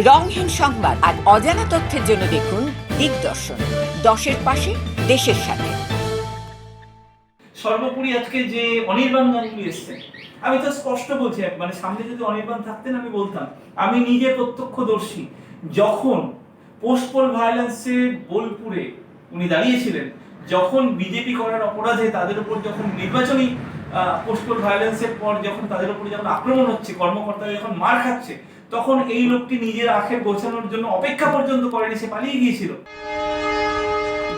রংহীন সংবাদ আর অজানা তথ্যের জন্য দেখুন দিগদর্শন, 10-এর পাশে, দেশের সাথে। সর্বোপরি আজকে যে অনির্বাণ গাঙ্গুলি এসছেন, আমি তো স্পষ্ট বলছি, মানে সামনে যদি অনির্বাণ থাকতেন আমি বলতাম, আমি নিজে প্রত্যক্ষদর্শী। যখন পোস্টপোল ভায়োলেন্সের বোলপুরে উনি দাঁড়িয়েছিলেন, যখন বিজেপি করার অপরাধে তাদের উপর যখন নির্বাচনী পোস্টপোল ভায়োলেন্সের পর যখন তাদের উপর যখন আক্রমণ হচ্ছে, কর্মকর্তারা যখন মার খাচ্ছে, তখন এই লোকটি নিজের আখের গোছানোর জন্য অপেক্ষা পর্যন্ত করেনি, সে পালিয়ে গিয়েছিল।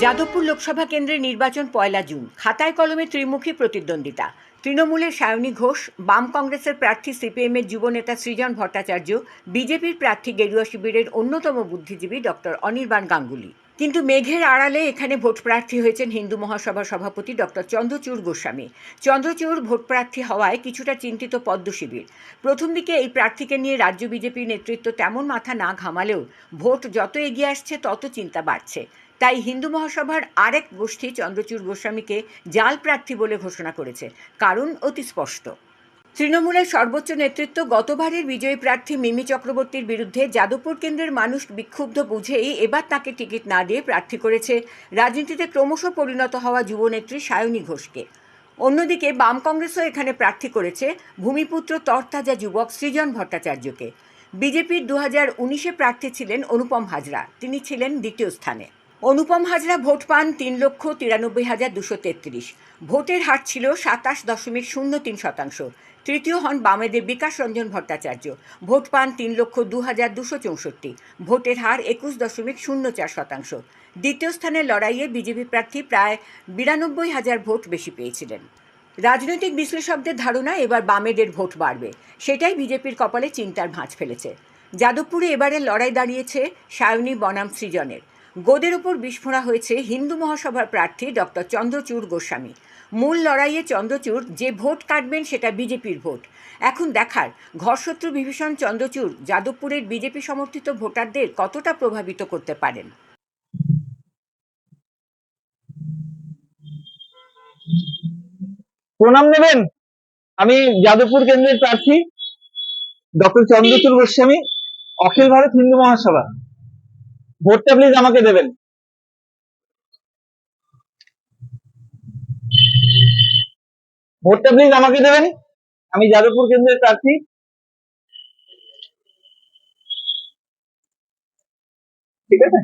যাদবপুর লোকসভা কেন্দ্রের নির্বাচন 1 জুন। খাতায় কলমে ত্রিমুখী প্রতিদ্বন্দ্বিতা। তৃণমূলের সায়নী ঘোষ, বাম কংগ্রেসের প্রার্থী সিপিএমের যুবনেতা সৃজন ভট্টাচার্য, বিজেপির প্রার্থী গেরুয়া শিবিরের অন্যতম বুদ্ধিজীবী ডক্টর অনির্বাণ গাঙ্গুলি। কিন্তু মেঘের আড়ালে এখানে ভোট প্রার্থী হয়েছেন হিন্দু মহাসভার সভাপতি ডক্টর চন্দ্রচূড় গোস্বামী। চন্দ্রচূড় ভোট প্রার্থী হওয়ায় কিছুটা চিন্তিত পদ্ম শিবির। প্রথম দিকে এই প্রার্থীকে নিয়ে রাজ্য বিজেপি নেতৃত্ব তেমন মাথা না ঘামালেও ভোট যত এগিয়ে আসছে তত চিন্তা বাড়ছে। তাই হিন্দু মহাসভার আরেক গোষ্ঠী চন্দ্রচূড় গোস্বামীকে জাল প্রার্থী বলে ঘোষণা করেছে। কারণ অতি স্পষ্ট। তৃণমূলের সর্বোচ্চ নেতৃত্ব গতবারের বিজয়ী প্রার্থী মিমি চক্রবর্তীর বিরুদ্ধে যাদবপুর কেন্দ্রের মানুষ বিক্ষুব্ধ বুঝেই এবার তাকে টিকিট না দিয়ে প্রার্থী করেছে রাজনীতিতে ক্রমশ পরিণত হওয়া যুবনেত্রী সায়নী ঘোষকে। অন্যদিকে বাম কংগ্রেসও এখানে প্রার্থী করেছে ভূমিপুত্র তরতাজা যুবক সৃজন ভট্টাচার্যকে। বিজেপির 2019-এ প্রার্থী ছিলেন অনুপম হাজরা, তিনি ছিলেন দ্বিতীয় স্থানে। অনুপম হাজরা ভোট পান 3,93,233। ভোটের হার ছিল 27.03%। তৃতীয় হন বামেদের বিকাশ রঞ্জন ভট্টাচার্য, ভোট পান 3,02,264। ভোটের হার 21.04%। দ্বিতীয় স্থানের লড়াইয়ে বিজেপি প্রার্থী প্রায় 92,000 ভোট বেশি পেয়েছিলেন। রাজনৈতিক বিশ্লেষকদের ধারণা এবার বামেদের ভোট বাড়বে, সেটাই বিজেপির কপালে চিন্তার ভাঁজ ফেলেছে। যাদবপুরে এবারের লড়াই দাঁড়িয়েছে সায়নী বনাম সৃজনের। গোদের ওপর বিস্ফোরা হয়েছে হিন্দু মহাসভার প্রার্থী ডক্টর চন্দ্রচূড় গোস্বামী। মূল লড়াইয়ে চন্দ্রচূড় যে ভোট কাটবেন সেটা বিজেপির ভোট। এখন দেখার ঘরশত্রু বিভীষণ চন্দ্রচূড় যাদবপুরের বিজেপি সমর্থিত ভোটারদের কতটা প্রভাবিত করতে পারেন। প্রণাম নেবেন। আমি যাদবপুর কেন্দ্রের প্রার্থী ডক্টর চন্দ্রচূড় গোস্বামী, অখিল ভারত হিন্দু মহাসভা। ভোটটা প্লিজ আমাকে দেবেন। ভোটটা প্লিজ আমাকে দেবেন। আমি যাদবপুর কেন্দ্রের প্রার্থী। ঠিক আছে।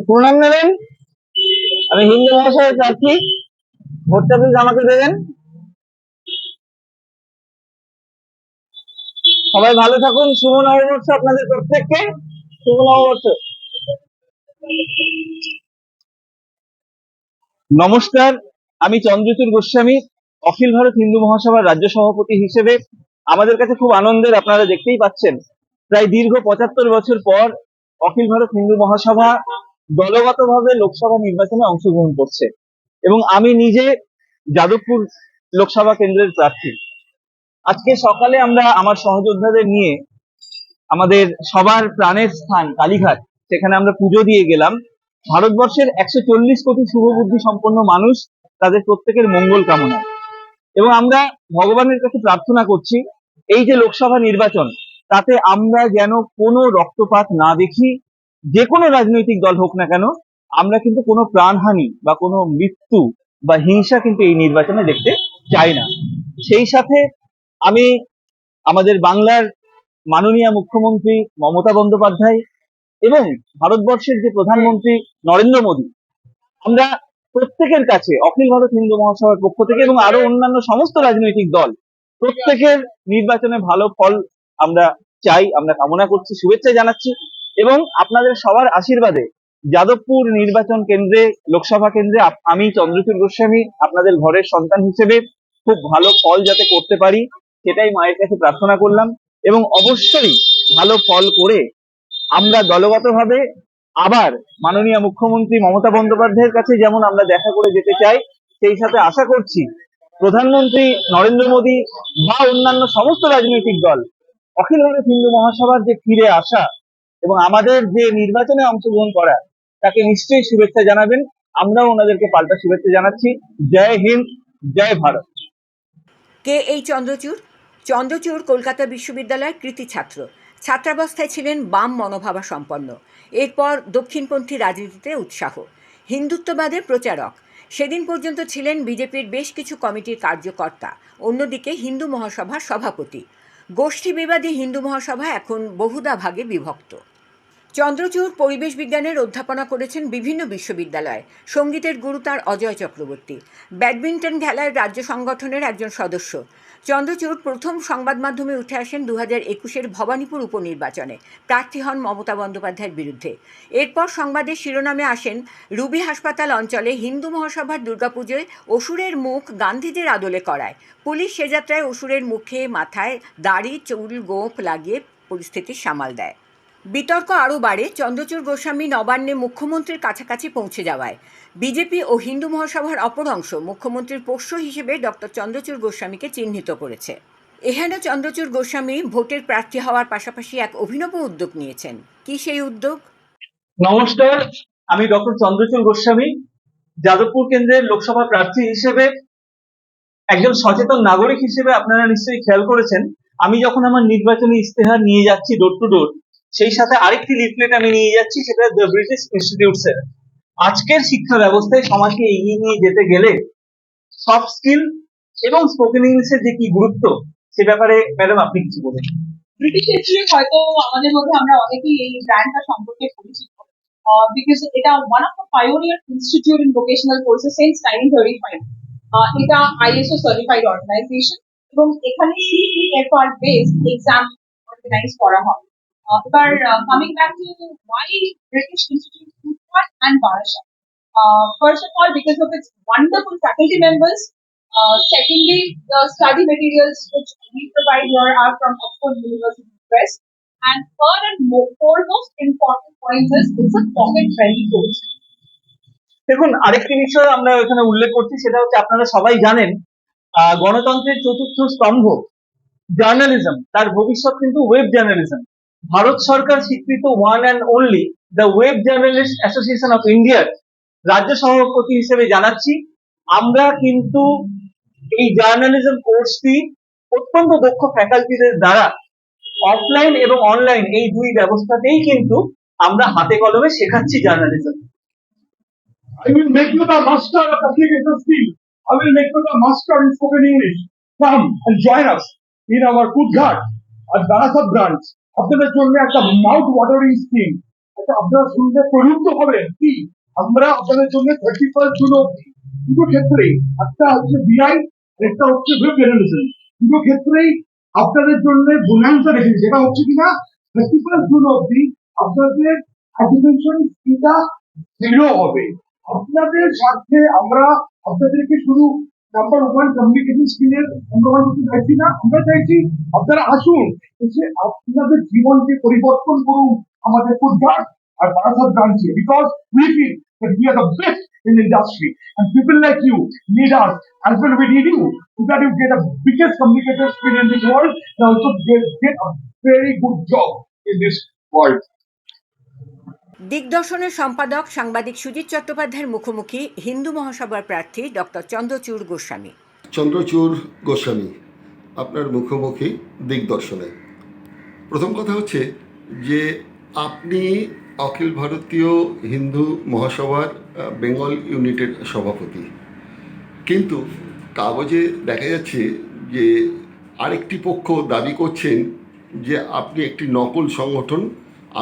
প্রণাম নেবেন। আমি হিন্দু মহাসভার প্রার্থী। ভোটটা প্লিজ আমাকে দেবেন। সবাই ভালো থাকুন। শুভ নববর্ষ আপনাদের প্রত্যেককে। শুভ নববর্ষ। নমস্কার, আমি চন্দ্রচূড় গোস্বামী, অখিল ভারত হিন্দু মহাসভার রাজ্য সভাপতি হিসেবে আমাদের কাছে খুব আনন্দের, আপনারা দেখতেই পাচ্ছেন, প্রায় দীর্ঘ 75 বছর পর অখিল ভারত হিন্দু মহাসভা দলগতভাবে লোকসভা নির্বাচনে অংশগ্রহণ করছে এবং আমি নিজে যাদবপুর লোকসভা কেন্দ্রের প্রার্থী। আজকে সকালে আমরা আমার সহযোদ্ধাদের নিয়ে আমাদের সবার প্রাণের স্থান কালীঘাট, সেখানে আমরা পুজো দিয়ে গেলাম। ভারতবর্ষের 140 কোটি শুভবুদ্ধি সম্পন্ন মানুষ, তাদের প্রত্যেকের মঙ্গল কামনায়, এবং আমরা ভগবানের কাছে প্রার্থনা করছি এই যে লোকসভা নির্বাচন, তাতে আমরা যেন কোনো রক্তপাত না দেখি। যে কোনো রাজনৈতিক দল হোক না কেন, আমরা কিন্তু কোনো প্রাণহানি বা কোনো মৃত্যু বা হিংসা কিন্তু এই নির্বাচনে দেখতে চাই না। সেই সাথে আমি আমাদের বাংলার মাননীয় মুখ্যমন্ত্রী মমতা বন্দ্যোপাধ্যায় এবং ভারতবর্ষের যে প্রধানমন্ত্রী নরেন্দ্র মোদী, আমরা প্রত্যেকের কাছে অখিল ভারত হিন্দু মহাসভার পক্ষ থেকে এবং আরো অন্যান্য সমস্ত রাজনৈতিক দল, প্রত্যেকের নির্বাচনে ভালো ফল আমরা চাই, আমরা কামনা করছি, শুভেচ্ছা জানাচ্ছি, এবং আপনাদের সবার আশীর্বাদে যাদবপুর নির্বাচন কেন্দ্রে, লোকসভা কেন্দ্রে আমি চন্দ্রচূড় গোস্বামী আপনাদের ঘরের সন্তান হিসেবে খুব ভালো ফল যাতে করতে পারি, সেটাই মায়ের কাছে প্রার্থনা করলাম। এবং অবশ্যই ভালো ফল করে আমরা দলগতভাবে আবার মাননীয় মুখ্যমন্ত্রী মমতা বন্দ্যোপাধ্যায়ের কাছে যেমন আমরা দেখা করে যেতে চাই, সেই সাথে আশা করছি প্রধানমন্ত্রী নরেন্দ্র মোদী বা অন্যান্য সমস্ত রাজনৈতিক দল অখিল ভারত হিন্দু মহাসভার যে ফিরে আসা এবং আমাদের যে নির্বাচনে অংশগ্রহণ করা, তাকে নিশ্চয়ই শুভেচ্ছা জানাবেন। আমরাও ওনাদেরকে পাল্টা শুভেচ্ছা জানাচ্ছি। জয় হিন্দ, জয় ভারত। কে এই চন্দ্রচূড়? চন্দ্রচূড় কলকাতা বিশ্ববিদ্যালয়ের কৃতী ছাত্র। ছাত্রাবস্থায় ছিলেন বাম মনোভাবা সম্পন্ন। এরপর দক্ষিণপন্থী রাজনীতিতে উৎসাহ, হিন্দুত্ববাদের প্রচারক। সেদিন পর্যন্ত ছিলেন বিজেপির বেশ কিছু কমিটির কার্যকর্তা, অন্যদিকে হিন্দু মহাসভার সভাপতি। গোষ্ঠী বিবাদী হিন্দু মহাসভা এখন বহুধা ভাগে বিভক্ত। চন্দ্রচূড় পরিবেশ বিজ্ঞানের অধ্যাপনা করেছেন বিভিন্ন বিশ্ববিদ্যালয়ে। সঙ্গীতের গুরু তার অজয় চক্রবর্তী। ব্যাডমিন্টন খেলার রাজ্য সংগঠনের একজন সদস্য। চন্দ্রচূড় প্রথম সংবাদ মাধ্যমে উঠে আসেন 2021-এর ভবানীপুর উপনির্বাচনে। প্রার্থী হন মমতা বন্দ্যোপাধ্যায়ের বিরুদ্ধে। এরপর সংবাদের শিরোনামে আসেন রুবি হাসপাতাল অঞ্চলে হিন্দু মহাসভার দুর্গাপুজোয় অসুরের মুখ গান্ধীজির আদলে করায়। পুলিশ সে যাত্রায় অসুরের মুখে মাথায় দাড়ি চুল গোঁফ লাগিয়ে পরিস্থিতি সামাল দেয়। বিতর্ক আরও বাড়ে চন্দ্রচূড় গোস্বামী নবান্নে মুখ্যমন্ত্রীর কাছাকাছি পৌঁছে যাওয়ায়। বিজেপি ও হিন্দু মহাসভার অপর অংশ মুখ্যমন্ত্রীর পোষ্য হিসেবে ডক্টর চন্দ্রচূড় গোস্বামীকে চিহ্নিত করেছে। এহেন চন্দ্রচূড় গোস্বামী ভোটের প্রার্থী হওয়ার পাশাপাশি এক অভিনব উদ্যোগ নিয়েছেন। কি সেই উদ্যোগ? নমস্কার, আমি ডক্টর চন্দ্রচূড় গোস্বামী। যাদবপুর কেন্দ্রের লোকসভা প্রার্থী হিসেবে, একজন সচেতন নাগরিক হিসেবে আপনারা নিশ্চয়ই খেয়াল করেছেন, আমি যখন আমার নির্বাচনী ইস্তেহার নিয়ে যাচ্ছি ডোর টু ডোর, সেই সাথে আরেকটি লিফলেট আমি নিয়ে যাচ্ছি, সেটা দ্য ব্রিটিশ ইনস্টিটিউটস এর। আজকের শিক্ষা ব্যবস্থায় সমাজকে এগিয়ে নিয়ে যেতে গেলে সফট স্কিল এবং স্পোকেন ইংলিশের যে কি গুরুত্ব, সে ব্যাপারে ম্যাডাম আপনি কিছু বলেন। ব্রিটিশ হিস্ট্রি হয়তো আমাদের মধ্যে আমরা অনেকেই এই ব্র্যান্ডটা সম্পর্কে পরিচিত, বিকজ এটা one of the pioneer institute in vocational courses since 1935। এটা আইএসও সার্টিফাইড অর্গানাইজেশন এবং এখানে সিএফআর বেসড এক্সাম অর্গানাইজ করা হয়। এবার coming back to why British Institute and Barashat. First of all, because of its wonderful faculty members. Secondly, the study materials which we provide here are from Oxford University Press. And third and foremost important point is it's a pocket-friendly course. দেখুন, আরেকটি বিষয় আমরা এখানে উল্লেখ করছি, সেটা হচ্ছে আপনারা সবাই জানেন, গণতন্ত্রের চতুর্থ স্তম্ভ জার্নালিজম, তার ভবিষ্যৎ কিন্তু ওয়েব জার্নালিজম। ভারত সরকার স্বীকৃত one and only the web journalist association of ইন্ডিয়ার রাজ্য সভাপতি হিসেবে জানাচ্ছি, আমরা কিন্তু এই জার্নালিজম কোর্সটি অত্যন্ত দক্ষ ফ্যাকাল্টিদের দ্বারা অফলাইন এবং অনলাইন এই দুই ব্যবস্থাতেই কিন্তু আমরা হাতে কলমে শেখাচ্ছি journalism. I will make you the master of communication skill. I will make you the master in spoken English. Come and join us in our Kudghat at Barasat branch. আপনাদের জন্য একটা মাউথ ওয়াটারিং স্কিম, এটা আপনারা শুনতে প্রলুব্ধ হবেন। কি আমরা আপনাদের জন্য 31st জুন অব্দি দুটো ক্ষেত্রে, একটা হচ্ছে বিআই, একটা হচ্ছে ওয়েব জার্নালিজম, দুটো ক্ষেত্রেই আপনাদের জন্য বোনান্সা রেখেছি। যেটা হচ্ছে কিনা 31st জুন অব্দি আপনাদের এডুকেশন ফিটা 0 হবে। আপনাদের সাথে আমরা আপনাদেরকে শুধু নাম্বার 1 কমিউনিকেশন স্কিলের অঙ্গমান করতে চাইছি না, আমরা চাইছি আপনারা আসুন, এসে আপনাদের জীবনকে পরিবর্তন করুন আমাদের Kudghat আর Barasat ব্রাঞ্চে, because we feel that we are the best in the industry and people like you need us as well. We need you so that you get a biggest communicator skill in this world and also get a very good job in this world. দিগদর্শনের সম্পাদক সাংবাদিক সুজিত চট্টোপাধ্যায়ের মুখোমুখি হিন্দু মহাসভার প্রার্থী doctor Chandrachur Goswami. Chandrachur Goswami, আপনার মুখোমুখি দিগদর্শনে। প্রথম কথা হচ্ছে যে আপনি অখিল ভারতীয় হিন্দু মহাসভার বেঙ্গল ইউনিটের সভাপতি, কিন্তু কাগজে দেখা যাচ্ছে যে আরেকটি পক্ষ দাবি করছেন যে আপনি একটি নকল সংগঠন,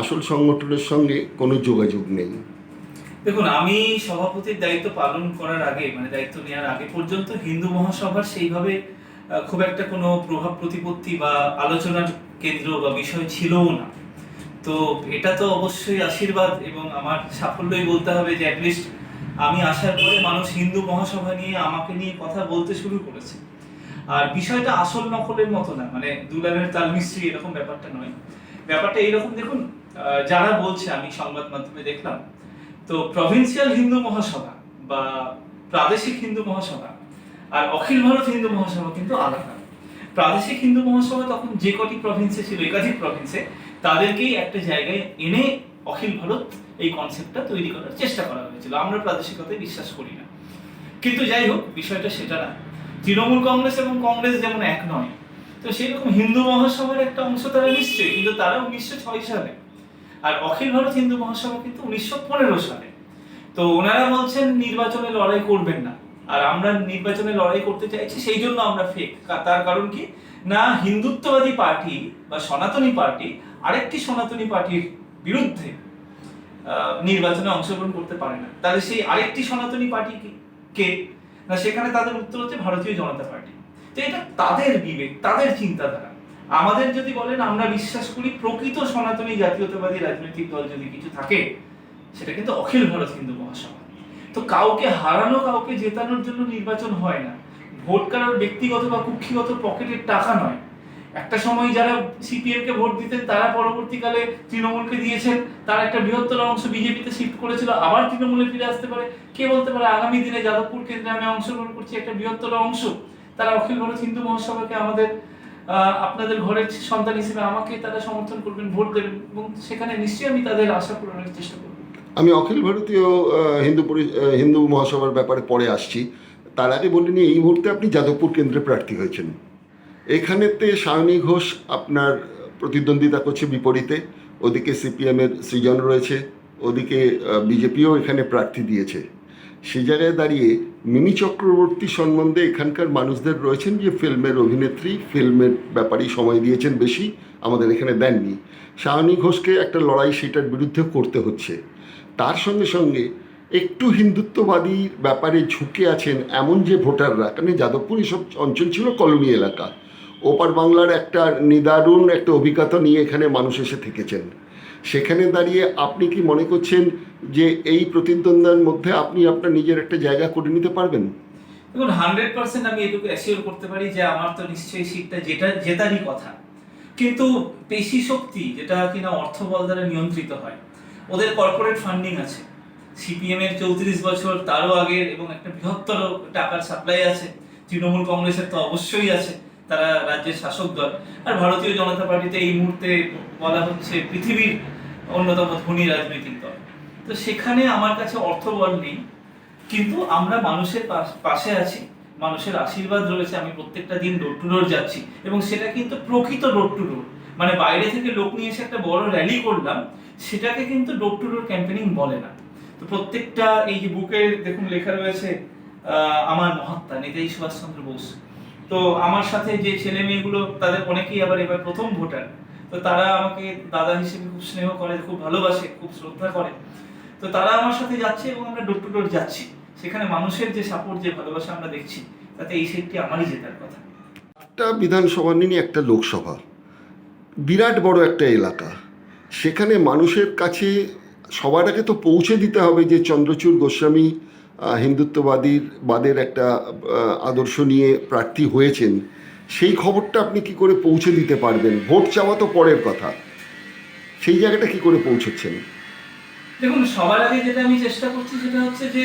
আসল সংগঠনের সঙ্গে কোনো যোগাযোগ নেই। দেখুন, আমি সভাপতির দায়িত্ব পালন করার আগে, মানে দায়িত্ব নেওয়ার আগে পর্যন্ত হিন্দু মহাসভার সেইভাবে খুব একটা কোনো প্রভাব প্রতিপত্তি বা আলোচনার কেন্দ্র বা বিষয় ছিলও না। তো এটা তো অবশ্যই আশীর্বাদ এবং আমার সাফল্যই বলতে হবে যে অ্যাটলিস্ট আমি আসার পরে মানুষ হিন্দু মহাসভা নিয়ে আমাকে নিয়ে কথা বলতে শুরু করেছে। আর বিষয়টা আসল নকলের মতো না, মানে দুলালের তাল মিস্ত্রি এরকম ব্যাপারটা নয়। ব্যাপারটা এইরকম, দেখুন, যারা বলছে, আমি সংবাদ মাধ্যমে দেখলাম, তো প্রভিন্সিয়াল হিন্দু মহাসভা বা প্রাদেশিক হিন্দু মহাসভা আর অখিল ভারত হিন্দু মহাসভা কিন্তু আলাদা। প্রাদেশিক হিন্দু মহাসভা তখন যে কটি প্রভিন্সে ছিল, একাধিক প্রভিন্সে, তাদেরকেই একটা জায়গায় এনে অখিল ভারত এই কনসেপ্টটা তৈরি করার চেষ্টা করা হয়েছিল। আমরা প্রাদেশিকতায় বিশ্বাস করি না, কিন্তু যাই হোক, বিষয়টা সেটা না। তৃণমূল কংগ্রেস এবং কংগ্রেস যেমন এক নয়, তো সেরকম হিন্দু মহাসভার একটা অংশ তারা নিশ্চয়ই, কিন্তু তারা 1906 সালে, আর অখিল ভারত হিন্দু মহাসভা কিন্তু 1915 সালে। তো ওনারা বলছেন নির্বাচনে লড়াই করবেন না, আর আমরা নির্বাচনে লড়াই করতে চাইছি, সেই জন্য আমরা ফেক। তার কারণ কি না, হিন্দুত্ববাদী পার্টি বা সনাতনী পার্টি আরেকটি সনাতনী পার্টির বিরুদ্ধে নির্বাচনে অংশগ্রহণ করতে পারে না। তাহলে সেই আরেকটি সনাতনী পার্টি কে না, সেখানে তাদের উত্তর হচ্ছে ভারতীয় জনতা পার্টি। তো এটা তাদের বিবেক, তাদের চিন্তাধারা। আমাদের যদি বলেন, আমরা বিশ্বাস করি প্রকৃত সনাতনী জাতীয়তাবাদী রাজনৈতিক দল যদি কিছু থাকে, সেটা কিন্তু অখিল ভারত হিন্দু মহাসভা। তো কাউকে হারানো, কাউকে জেতানোর জন্য নির্বাচন হয় না। ভোট কারোর ব্যক্তিগত বা কুক্ষিগত পকেটের টাকা নয়। একটা সময় যারা সিপিএম কে ভোট দিতেন, তারা পরবর্তীকালে তৃণমূলকে দিয়েছেন, তার একটা বৃহত্তর অংশ বিজেপিতে শিফট করেছিল, আবার তৃণমূলে ফিরে আসতে পারে। কে বলতে পারে আগামী দিনে যাদবপুর কেন্দ্রে আমি অংশগ্রহণ করছি একটা বৃহত্তর অংশ, তারা অখিল ভারত হিন্দু মহাসভাকে আমাদের আপনাদের ঘরের সন্তান হিসেবে আমাকে তারা সমর্থন করবেন, ভোট দেবেন, এবং সেখানে নিশ্চয়ই আমি তাদের আশা পূরণের চেষ্টা করব। আমি অখিল ভারতীয় হিন্দু মহাসভার ব্যাপারে পরে আসছি। তার আগে বলিনি, এই মুহূর্তে আপনি যাদবপুর কেন্দ্রে প্রার্থী হয়েছেন। এখানেতে সায়নী ঘোষ আপনার প্রতিদ্বন্দ্বিতা করছে বিপরীতে, ওদিকে সিপিএমের সৃজন রয়েছে, ওদিকে বিজেপিও এখানে প্রার্থী দিয়েছে। সেই জায়গায় দাঁড়িয়ে মিমি চক্রবর্তী সম্বন্ধে এখানকার মানুষদের রয়েছেন যে ফিল্মের অভিনেত্রী, ফিল্মের ব্যাপারেই সময় দিয়েছেন বেশি, আমাদের এখানে দেননি। সায়নী ঘোষকে একটা লড়াই সেটার বিরুদ্ধে করতে হচ্ছে। তার সঙ্গে সঙ্গে একটু হিন্দুত্ববাদী ব্যাপারে ঝুঁকে আছেন এমন যে ভোটাররা, কারণ যাদবপুর এসব অঞ্চল ছিল কলোনি এলাকা, ওপার বাংলার একটা নিদারুণ একটা অভিজ্ঞতা নিয়ে এখানে মানুষ এসে থেকেছেন। সেখানে দাঁড়িয়ে আপনি কি মনে করছেন যে এই প্রতিদ্বন্দ্বিতার মধ্যে আপনি আপনার নিজের একটা জায়গা করে নিতে পারবেন? দেখুন, 100% আমি এটুকু অ্যাসিওর করতে পারি যে আমার তো নিশ্চয়ই সিটটা জেতারই কথা, কিন্তু পেশি শক্তি যেটা কিনা অর্থবল দ্বারা নিয়ন্ত্রিত হয়, ওদের কর্পোরেট ফান্ডিং আছে। সিপিএম এর 34 বছর, তারও আগের, এবং একটা বৃহত্তর টাকার সাপ্লাই আছে। তৃণমূল কংগ্রেসের তো অবশ্যই আছে, তারা রাজ্যের শাসক দল। আর ভারতীয় জনতা পার্টিতে এই মুহূর্তে বলা হচ্ছে পৃথিবীর অন্যতম ধনী রাজনৈতিক দল। তো সেখানে আমার কাছে অর্থবল নেই, কিন্তু আমরা মানুষের পাশে আছি, মানুষের আশীর্বাদ রয়েছে। আমি প্রত্যেকটা দিন ডোর টু ডোর যাচ্ছি, এবং সেটা কিন্তু প্রকৃত ডোর টু ডোর, মানে বাইরে থেকে লোক নিয়ে এসে একটা বড় র্যালি করলাম, সেটাকে কিন্তু ডোর টু ডোর ক্যাম্পেনিং বলে না। তো প্রত্যেকটা, এই যে বুকে দেখুন লেখা রয়েছে আমার মহাত্মা নেতাজি সুভাষচন্দ্র বোস। তো আমার সাথে যে ছেলে মেয়েগুলো, তাদের অনেকেই আবার এবার প্রথম ভোটার, তো তারা আমাকে দাদা হিসেবে খুব স্নেহ করে, খুব ভালোবাসে, খুব শ্রদ্ধা করে। তো তারা আমার সাথে যাচ্ছে, এবং আমরা ডোর টু ডোর যাচ্ছি। সেখানে মানুষের যে সাপোর্ট, যে ভালোবাসা আমরা দেখছি, তাতে এই সিটটি আমারই জেতার কথা। একটা বিধানসভা নিয়ে একটা লোকসভা, বিরাট বড় একটা এলাকা, সেখানে মানুষের কাছে সবার আগে তো পৌঁছে দিতে হবে যে চন্দ্রচূড় গোস্বামী হিন্দুত্ববাদের একটা আদর্শ নিয়ে প্রার্থী হয়েছেন। সেই খবরটা আপনি কি করে পৌঁছে দিতে পারবেন? ভোট চাওয়া তো পরের কথা, সেই জায়গাটা কি করে পৌঁছচ্ছেন? দেখুন, সবার আগে যেটা আমি চেষ্টা করছি সেটা হচ্ছে যে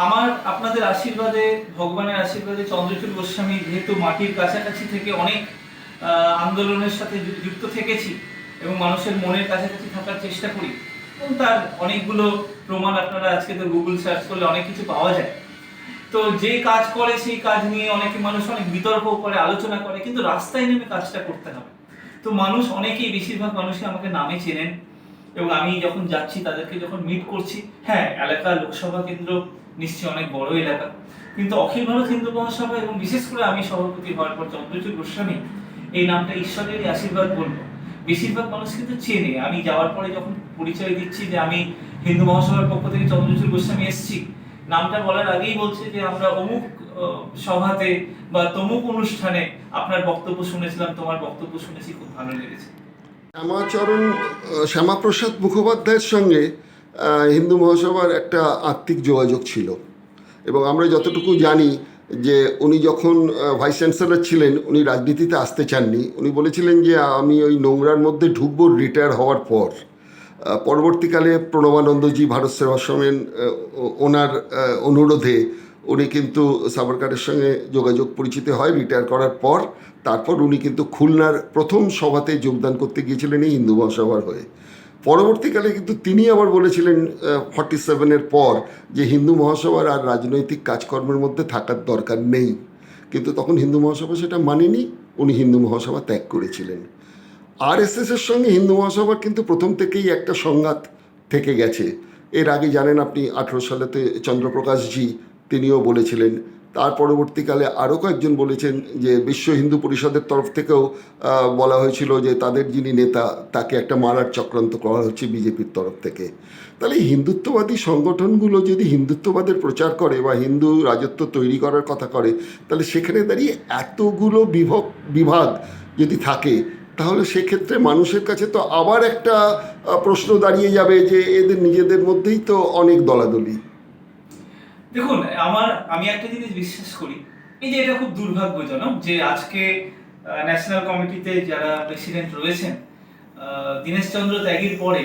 আমার আপনাদের আশীর্বাদে, ভগবানের আশীর্বাদে, চন্দ্রচূড় গোস্বামী যেহেতু মাটির কাছাকাছি থেকে অনেক আন্দোলনের সাথে যুক্ত থেকেছি, এবং মানুষের মনের কাছাকাছি থাকার চেষ্টা করি, এবং তার অনেকগুলো প্রমাণ আপনারা আজকে তো গুগল সার্চ করলে অনেক কিছু পাওয়া যায়। তো যে কাজ করে সেই কাজ নিয়ে অনেকে মানুষ অনেক বিতর্ক করে, আলোচনা করে, কিন্তু রাস্তায় নেমে কাজটা করতে হবে। তো মানুষ অনেকেই, বেশিরভাগ মানুষই আমাকে নামে চেনেন, এবং আমি যখন যাচ্ছি তাদেরকে যখন মিট করছি, হ্যাঁ, এলাকা লোকসভা কেন্দ্র নিশ্চয়ই অনেক বড় এলাকা, কিন্তু অখিল ভারত হিন্দু মহাসভা, এবং বিশেষ করে আমি সভাপতি হওয়ার পর চন্দ্রচূড় গোস্বামী, এই নামটা ঈশ্বরেরই আশীর্বাদ বলবো। বেশিরভাগ মানুষ কিন্তু চেনে। আমি যাওয়ার পরে যখন পরিচয় দিচ্ছি যে আমি হিন্দু মহাসভার পক্ষ থেকে চন্দ্রচূড় গোস্বামী এসেছি, নামটা বলার আগেই বলছে যে আমরা অমুক সভাতে বা তমুক অনুষ্ঠানে আপনার বক্তব্য শুনেছিলাম, তোমার বক্তব্য শুনেছি, খুব ভালো লেগেছে। শ্যামাপ্রসাদ মুখোপাধ্যায়ের সঙ্গে হিন্দু মহাসভার একটা আত্মিক যোগাযোগ ছিল, এবং আমরা যতটুকু জানি যে উনি যখন ভাইস চ্যান্সেলর ছিলেন, উনি রাজনীতিতে আসতে চাননি। উনি বলেছিলেন যে আমি ওই নোংরার মধ্যে ঢুকবো রিটায়ার হওয়ার পর। পরবর্তীকালে প্রণবানন্দজি, ভারত সেবাশ্রমের ওনার অনুরোধে উনি কিন্তু সাভারকারের সঙ্গে যোগাযোগ পরিচিত হয় রিটায়ার করার পর। তারপর উনি কিন্তু খুলনার প্রথম সভাতে যোগদান করতে গিয়েছিলেন এই হিন্দু মহাসভার হয়ে। পরবর্তীকালে কিন্তু তিনি আবার বলেছিলেন 47-এর পর যে হিন্দু মহাসভার আর রাজনৈতিক কাজকর্মের মধ্যে থাকার দরকার নেই, কিন্তু তখন হিন্দু মহাসভা সেটা মানেনি, উনি হিন্দু মহাসভা ত্যাগ করেছিলেন। আরএসএসের সঙ্গে হিন্দু মহাসভার কিন্তু প্রথম থেকেই একটা সংঘাত থেকে গেছে। এর আগে জানেন আপনি 18 সালেতে চন্দ্রপ্রকাশজি তিনিও বলেছিলেন। তার পরবর্তীকালে আরও কয়েকজন বলেছেন যে বিশ্ব হিন্দু পরিষদের তরফ থেকেও বলা হয়েছিল যে তাদের যিনি নেতা তাকে একটা মারার চক্রান্ত করা হচ্ছে বিজেপির তরফ থেকে। তাহলে এই হিন্দুত্ববাদী সংগঠনগুলো যদি হিন্দুত্ববাদের প্রচার করে বা হিন্দু রাজত্ব তৈরি করার কথা করে, তাহলে সেখানে দাঁড়িয়ে এতগুলো বিভাগ যদি থাকে, তাহলে সেক্ষেত্রে মানুষের কাছে তো আবার একটা প্রশ্ন দাঁড়িয়ে যাবে যে এদের নিজেদের মধ্যেই তো অনেক দলাদলি। দেখুন, আমি একটা জিনিস বিশ্বাস করি, এই যে এটা খুব দুর্ভাগ্যজনক যে আজকে ন্যাশনাল কমিটিতে যারা প্রেসিডেন্ট রয়েছেন, দীনেশ চন্দ্র ত্যাগীর পরে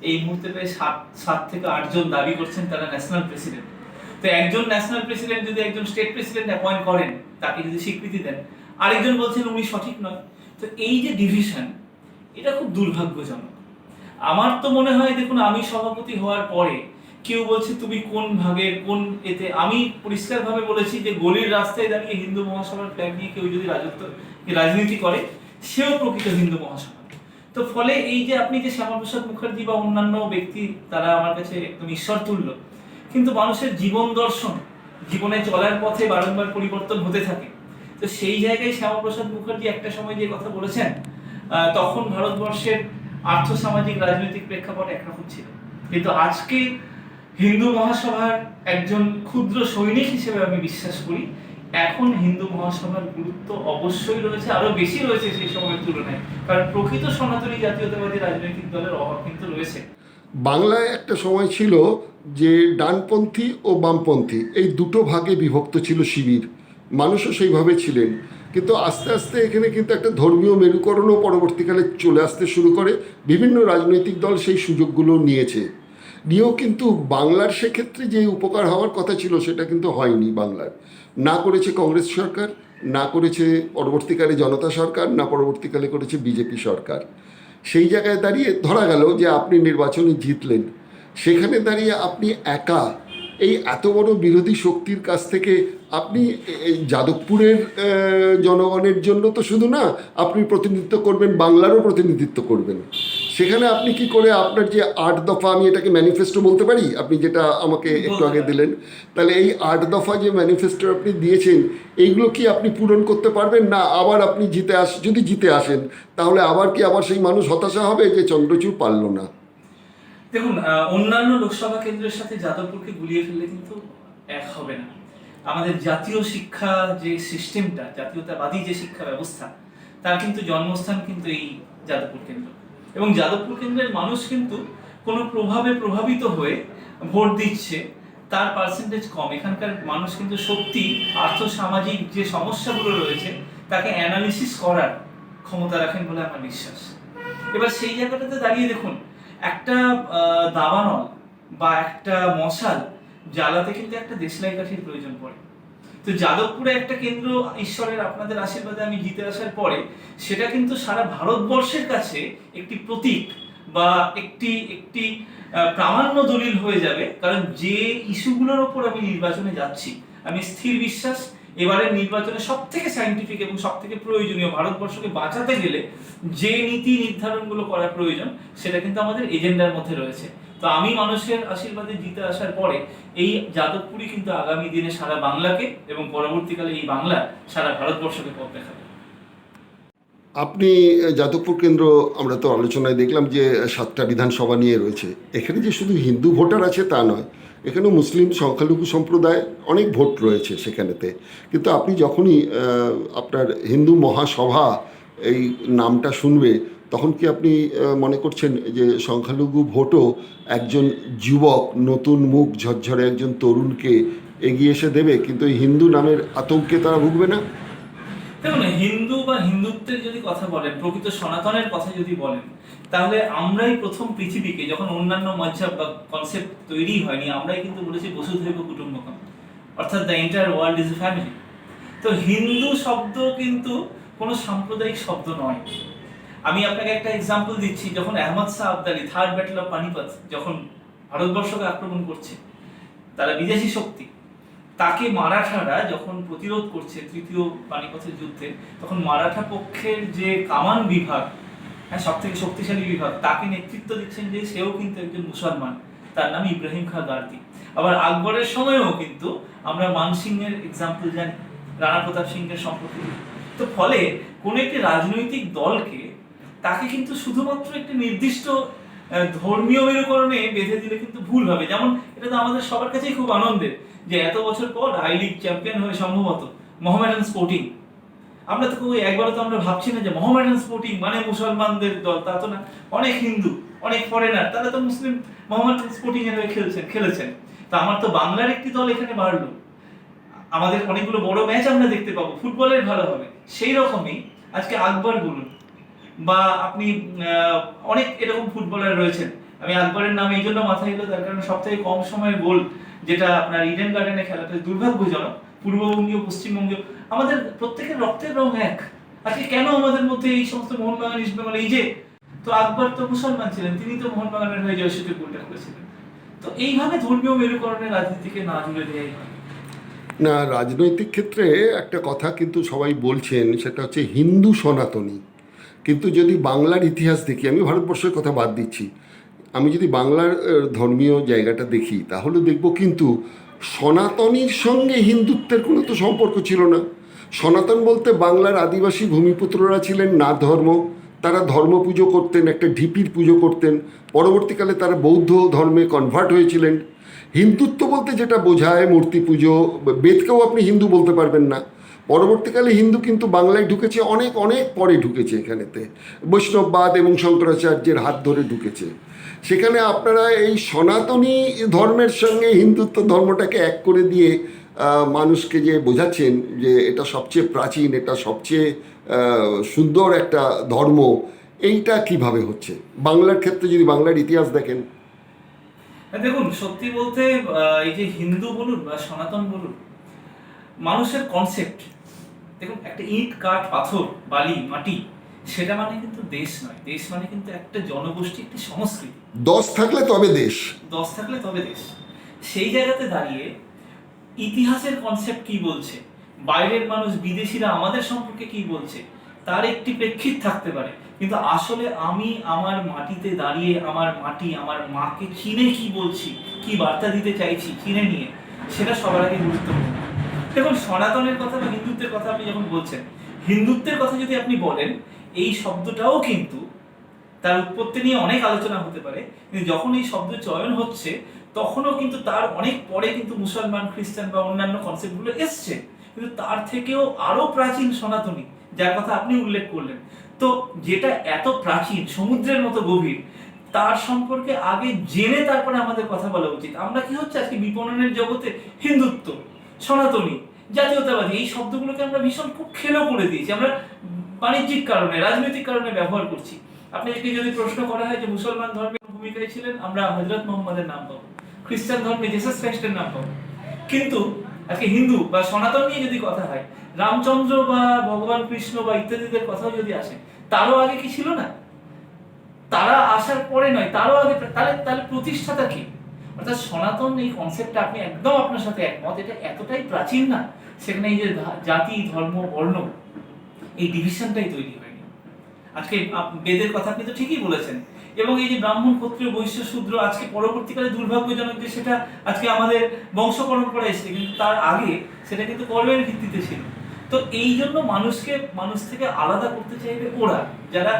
এই মুহূর্তে প্রায় 7 থেকে 8 জন দাবি করছেন তারা ন্যাশনাল প্রেসিডেন্ট। তো একজন ন্যাশনাল প্রেসিডেন্ট যদি একজন স্টেট প্রেসিডেন্ট অ্যাপয়েন্ট করেন, তাকে যদি স্বীকৃতি দেন, আরেকজন বলছেন উনি সঠিক নয়। তো এই যে ডিভিশন, এটা খুব দুর্ভাগ্যজনক। আমার তো মনে হয়, দেখুন, আমি সভাপতি হওয়ার পরে কেউ বলছে তুমি কোন ভাগের কোন এতে, আমি পরিষ্কারভাবে বলেছি যে গলির রাস্তায় দাঁড়িয়ে হিন্দু মহাসভার ফ্ল্যাগ নিয়ে কেউ যদি রাজনীতি করে, সেও প্রকৃত হিন্দু মহাসভা। তো ফলে এই যে আপনি যে শ্যামাপ্রসাদ মুখার্জি বা অন্যান্য ব্যক্তি, তারা আমার কাছে একদম ঈশ্বর তুল্য, কিন্তু মানুষের জীবন দর্শন, জীবনে চলার পথে বারংবার পরিবর্তন হতে থাকে। তো সেই জায়গায় শ্যামাপ্রসাদ মুখার্জি একটা সময় যে কথা বলেছেন, তখন ভারতবর্ষের আর্থসামাজিক রাজনৈতিক প্রেক্ষাপট একরকম ছিল, কিন্তু আজকে হিন্দু মহাসভার একজন ক্ষুদ্র সৈনিক হিসেবে আমি বিশ্বাস করি এখন হিন্দু মহাসভার গুরুত্ব অবশ্যই রয়েছে, আরো বেশি রয়েছে সেই সময়ের তুলনায়, কারণ প্রকৃত সনাতনী জাতীয়তাবাদী রাজনৈতিক দলের অভাব কিন্তু রয়েছে। বাংলায় একটা সময় ছিল যে ডানপন্থী ও বামপন্থী এই দুটো ভাগে বিভক্ত ছিল শিবির, মানুষও সেইভাবে ছিলেন। কিন্তু আস্তে আস্তে এখানে কিন্তু একটা ধর্মীয় মেরুকরণও পরবর্তীকালে চলে আসতে শুরু করে। বিভিন্ন রাজনৈতিক দল সেই সুযোগগুলো নিয়েও কিন্তু বাংলার সেক্ষেত্রে যে উপকার হওয়ার কথা ছিল সেটা কিন্তু হয়নি বাংলার। না করেছে কংগ্রেস সরকার, না করেছে পরবর্তীকালে জনতা সরকার, না পরবর্তীকালে করেছে বিজেপি সরকার। সেই জায়গায় দাঁড়িয়ে ধরা গেল যে আপনি নির্বাচনে জিতলেন, সেখানে দাঁড়িয়ে আপনি একা এই এত বড় বিরোধী শক্তির কাছ থেকে আপনি এই যাদবপুরের জনগণের জন্য তো শুধু না, আপনি প্রতিনিধিত্ব করবেন, বাংলারও প্রতিনিধিত্ব করবেন। সেখানে আপনি কি করে আপনার যে 8 দফা, আমি এটাকে ম্যানিফেস্টো বলতে পারি, আপনি যেটা আমাকে একটু আগে দিলেন, তাহলে এই 8 দফা যে ম্যানিফেস্টো আপনি দিয়েছেন, এইগুলো কি আপনি পূরণ করতে পারবেন না? আবার আপনি যদি জিতে আসেন, তাহলে আবার সেই মানুষ হতাশা হবে যে চন্দ্রচূড় পারল না। দেখুন, অন্যান্য লোকসভা কেন্দ্রের সাথে যাদবপুরকে গুলিয়ে ফেললে কিন্তু এক হবে না। আমাদের জাতীয় শিক্ষা যে সিস্টেমটা, জাতীয়তাবাদী যে শিক্ষা ব্যবস্থা, তার কিন্তু জন্মস্থান কিন্তু এই যাদবপুর কেন্দ্র, এবং যাদবপুর কেন্দ্রের মানুষ কিন্তু কোনো প্রভাবে প্রভাবিত হয়ে ভোট দিচ্ছে, তার পার্সেন্টেজ কম। এখানকার মানুষ কিন্তু সত্যি আর্থসামাজিক যে সমস্যাগুলো রয়েছে তাকে অ্যানালিসিস করার ক্ষমতা রাখেন বলে আমার বিশ্বাস। এবার সেই জায়গাটাতে দাঁড়িয়ে দেখুন, একটা দাবানল বা একটা মশাল জ্বালাতে কিন্তু একটা দেশলাই কাঠির প্রয়োজন পড়ে। তো যাদবপুরে একটা কেন্দ্র ঈশ্বরের আপনাদের আশীর্বাদে আমি জিতে আসার পরে সেটা কিন্তু সারা ভারতবর্ষের কাছে একটি প্রতীক বা একটি প্রামাণ্য দলিল হয়ে যাবে, কারণ যে ইস্যুগুলোর ওপর আমি নির্বাচনে যাচ্ছি, আমি স্থির বিশ্বাস এবারের নির্বাচনে সব থেকে সায়েন্টিফিক এবং সব থেকে প্রয়োজনীয়, ভারতবর্ষকে বাঁচাতে গেলে যে নীতি নির্ধারণগুলো করা প্রয়োজন সেটা কিন্তু আমাদের এজেন্ডার মধ্যে রয়েছে। তো আমি মানুষের আশীর্বাদে জিতে আসার পরে এই যাদবপুরই কিন্তু আগামী দিনে সারা বাংলাকে এবং পরবর্তীকালে এই বাংলা সারা ভারতবর্ষকে পথ দেখাবে। আপনি যাদবপুর কেন্দ্র, আমরা তো আলোচনায় দেখলাম যে 7টা বিধানসভা নিয়ে রয়েছে। এখানে যে শুধু হিন্দু ভোটার আছে তা নয়, এখানেও মুসলিম সংখ্যালঘু সম্প্রদায় অনেক ভোট রয়েছে সেখানেতে। কিন্তু আপনি যখনই আপনার হিন্দু মহাসভা এই নামটা শুনবে, তখন কি আপনি মনে করছেন যে সংখ্যালঘু ভোটও একজন যুবক, নতুন মুখ, ঝরঝরে একজন তরুণকে এগিয়ে এসে দেবে, কিন্তু এই হিন্দু নামের আতঙ্কে তারা ভুগবে না? দেখুন, হিন্দু বা হিন্দুত্বের যদি কথা বলেন, প্রকৃত সনাতনের কথা যদি বলেন, তাহলে আমরাই প্রথম পৃথিবীকে, যখন অন্যান্য মজ্জাব বা কনসেপ্ট তৈরি হয়নি, আমরাই কিন্তু বলেছি বসুধৈব কুটুম্বকম, অর্থাৎ the entire world is a family. তো হিন্দু শব্দ কিন্তু কোনো সাম্প্রদায়িক শব্দ নয়। আমি আপনাকে একটা এক্সাম্পল দিচ্ছি, যখন Ahmad Shah Abdali third battle of Panipat যখন ভারতবর্ষকে আক্রমণ করছে, তারা বিদেশি শক্তি, তাকে মারাঠারা যখন প্রতিরোধ করছে তৃতীয় পানিপথের যুদ্ধে, তখন মারাঠা পক্ষের যে কামান বিভাগ, হ্যাঁ, সব থেকে শক্তিশালী বিভাগ, তাকে নেতৃত্ব দিচ্ছেন যে সেও কিন্তু একজন মুসলমান, তার নাম ইব্রাহিম খাঁ গার্দি। আবার আকবরের সময়ও কিন্তু আমরা মানসিংহের এক্সাম্পল জানি, রাণা প্রতাপ সিংহের সম্পর্কে। তো ফলে কোন একটি রাজনৈতিক দলকে তাকে কিন্তু শুধুমাত্র একটি নির্দিষ্ট ধর্মীয় মেরুকরণে বেঁধে দিলে কিন্তু ভুল হবে। যেমন এটা তো আমাদের সবার কাছেই খুব আনন্দের যে এত বছর পর আই লিগ চ্যাম্পিয়ন হয়ে সম্ভবত মোহামেডান স্পোর্টিং, আমরা তো একবারও তো আমরা ভাবছি না যে মোহামেডান স্পোর্টিং মানে মুসলমানদের দল, তা তো না। অনেক হিন্দু, অনেক ফরেনার, তারা তো মুসলিম মোহামেডান স্পোর্টিং এর হয়ে খেলেছেন। তো আমার তো বাংলার একটি দল এখানে বাড়লো, আমাদের অনেকগুলো বড় ম্যাচ আমরা দেখতে পাবো, ফুটবলের ভালো হবে। সেই রকমই আজকে আকবর বলুন বা আপনি অনেক এরকম ফুটবলার রয়েছেন, আমি আকবরের নাম এই জন্য মাথায় এলো তার কারণ সব থেকে কম সময়ের গোল যেটা আপনার ইডেন গার্ডেনে খেলাটা দুর্ভাগ্যজনক, পূর্ববঙ্গীয় পশ্চিমবঙ্গীয়, আমাদের প্রত্যেকের রক্তের রং এক। আজকে কেন আমাদের মধ্যে এই সমস্ত মোহনবাগান ইস্টবেঙ্গল, এই যে, তো আকবর তো মুসলমান ছিলেন, তিনি তো মোহনবাগানের হয়ে জয়সূচক গোলটা করেছিলেন। তো এইভাবে ধর্মীয় মেরুকরণের রাজনীতিকে না জুড়ে দেওয়াই হয়। না, রাজনৈতিক ক্ষেত্রে একটা কথা কিন্তু সবাই বলছেন, সেটা হচ্ছে হিন্দু সনাতনী। কিন্তু যদি বাংলার ইতিহাস দেখি, আমি ভারতবর্ষের কথা বাদ দিচ্ছি, আমি যদি বাংলার ধর্মীয় জায়গাটা দেখি তাহলে দেখব কিন্তু সনাতনীর সঙ্গে হিন্দুত্বের কোনো তো সম্পর্ক ছিল না। সনাতন বলতে বাংলার আদিবাসী ভূমিপুত্ররা ছিলেন না ধর্ম, তারা ধর্ম পুজো করতেন, একটা ঢিপির পুজো করতেন, পরবর্তীকালে তারা বৌদ্ধ ধর্মে কনভার্ট হয়েছিলেন। হিন্দুত্ব বলতে যেটা বোঝায় মূর্তি পুজো, বেদকেও আপনি হিন্দু বলতে পারবেন না। পরবর্তীকালে হিন্দু কিন্তু বাংলায় ঢুকেছে অনেক অনেক পরে ঢুকেছে, এখানেতে বৈষ্ণববাদ এবং শঙ্করাচার্যের হাত ধরে ঢুকেছে। সেখানে আপনারা এই সনাতনী ধর্মের সঙ্গে হিন্দুত্ব ধর্মটাকে এক করে দিয়ে মানুষকে যে বোঝাচ্ছেন যে এটা সবচেয়ে প্রাচীন, এটা সবচেয়ে সুন্দর একটা ধর্ম, এইটা কিভাবে হচ্ছে বাংলার ক্ষেত্রে যদি বাংলার ইতিহাস দেখেন? দেখুন, সত্যি বলতে এই যে হিন্দু বলুন বা সনাতন বলুন, মানুষের কনসেপ্ট, দেখুন একটা ইট কাঠ পাথর বালি মাটি, সেটা মানে কিন্তু দেশ নয়। দেশ মানে কিন্তু একটা জনগোষ্ঠী, একটি সংস্কৃতি। 10 থাকলে তবে দেশ, 10 থাকলে তবে দেশ। সেই জায়গাতে দাঁড়িয়ে ইতিহাসের কনসেপ্ট কি বলছে, বাইরের মানুষ বিদেশিরা আমাদের সম্পর্কে কি বলছে, তার একটি প্রেক্ষিত থাকতে পারে, কিন্তু আসলে আমি আমার মাটিতে দাঁড়িয়ে আমার মাটি, আমার মাকে চিনে কি বলছি, কি বার্তা দিতে চাইছি চিনে নিয়ে, সেটা সবার আগে গুরুত্বপূর্ণ। দেখুন, সনাতনের কথা বা হিন্দুত্বের কথা আপনি যখন বলছেন, হিন্দুত্বের কথা যদি আপনি বলেন, এই শব্দটাও কিন্তু তার উৎপত্তি নিয়ে অনেক আলোচনা হতে পারে, কিন্তু যখন এই শব্দ চয়ন হচ্ছে তখনও কিন্তু তার অনেক পরে কিন্তু মুসলমান, খ্রিস্টান বা অন্যান্য কনসেপ্টগুলো এসছে, কিন্তু তার থেকেও আরো প্রাচীন সনাতনী, যার কথা আপনি উল্লেখ করলেন। তো যেটা এত প্রাচীন, সমুদ্রের মতো গভীর, তার সম্পর্কে আগে জেনে তারপরে আমাদের কথা বলা উচিত। আমরা কি হচ্ছে আজকে বিপণনের জগতে হিন্দুত্ব, সনাতনী, জাতীয়তাবাদী, এই শব্দগুলোকে আমরা ভীষণ খুব খেলো করে দিয়েছি। আমরা বাণিজ্যিক কারণে, রাজনৈতিক কারণে ব্যবহার করছি। আপনাকে যদি প্রশ্ন করা হয় যে মুসলমান ধর্মের ভূমিকায় ছিলেন, আমরা হযরত মুহাম্মদের নাম পাবো, খ্রিস্টান ধর্মে জিসাস খ্রিস্টের নাম পাবো। কিন্তু আজকে হিন্দু বা সনাতন নিয়ে যদি কথা হয়, রামচন্দ্র বা ভগবান কৃষ্ণ বা ইত্যাদিদের কথাও যদি আসে, তারও আগে কি ছিল না? তারা আসার পরে নয়, তারও আগে। তাহলে প্রতিষ্ঠাতা কি? অর্থাৎ সনাতন এই কনসেপ্টটা, আপনি একদম আপনার সাথে একমত, এটা এতটাই প্রাচীন না, সেখানে এই যে জাতি, ধর্ম, বর্ণ, এই ডিভিশনটাই তৈরি হয়নি। আজকে বেদের কথা আপনি তো ঠিকই বলেছেন, এবং এই যে ব্রাহ্মণ, ক্ষত্রিয়, বৈশ্য, শূদ্র, আজকে পরবর্তীকালে দুর্ভাগ্যজনক যে সেটা আজকে আমাদের বংশ পরম্পরা এসেছে, কিন্তু তার আগে সেটা কিন্তু কর্মের ভিত্তিতে ছিল। তো এই জন্য মানুষকে মানুষ থেকে আলাদা করতে চাইবে ওরা, যারা